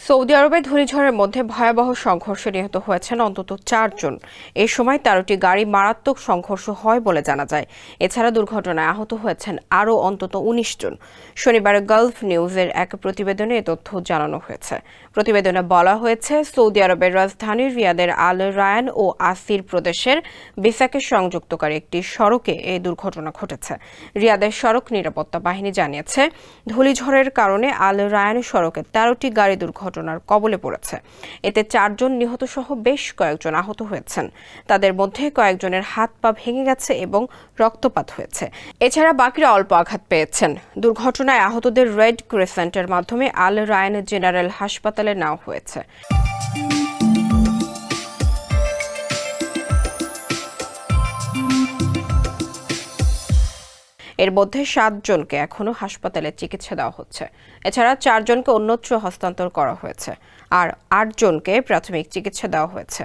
Saudi আরবে ঘূর্ণিঝড়ের মধ্যে ভয়াবহ সংঘর্ষে নিহত হয়েছেন অন্তত 4 জন। এই সময় 13টি গাড়ি মারাত্মক সংঘর্ষ হয় বলে জানা যায়। এছাড়া দুর্ঘটনায় আহত হয়েছেন আরও অন্তত 19 জন। শনিবার গালফ নিউজের এক প্রতিবেদনে এ তথ্য জানানো হয়েছে। প্রতিবেদনে বলা হয়েছে, সৌদি আরবের রাজধানী রিয়াদের আল রায়ান ও আসির প্রদেশের বিসাকে সংযুক্তকারী একটি সড়কে এই দুর্ঘটনা ঘটেছে। রিয়াদের সড়ক নিরাপত্তা বাহিনী জানিয়েছে, ধূলিঝড়ের কারণে আল রায়ান সড়কে 13টি গাড়ি ঘটনার কবলে পড়েছে। এতে 4 জন নিহত সহ বেশ কয়েকজন আহত হয়েছেন। তাদের মধ্যে কয়েকজনের হাত পা ভেঙে গেছে এবং রক্তপাত হয়েছে। এছাড়া বাকিরা অল্প আঘাত পেয়েছেন। দুর্ঘটনায় আহতদের রেড ক্রিসেন্টের মাধ্যমে আল রায়ান জেনারেল হাসপাতালে নেওয়া হয়েছে। এর মধ্যে 7 জনকে এখনো হাসপাতালে চিকিৎসা দেওয়া হচ্ছে। এছাড়া 4 জনকে অন্যত্র হস্তান্তর করা হয়েছে আর 8 জনকে প্রাথমিক চিকিৎসা দেওয়া হয়েছে।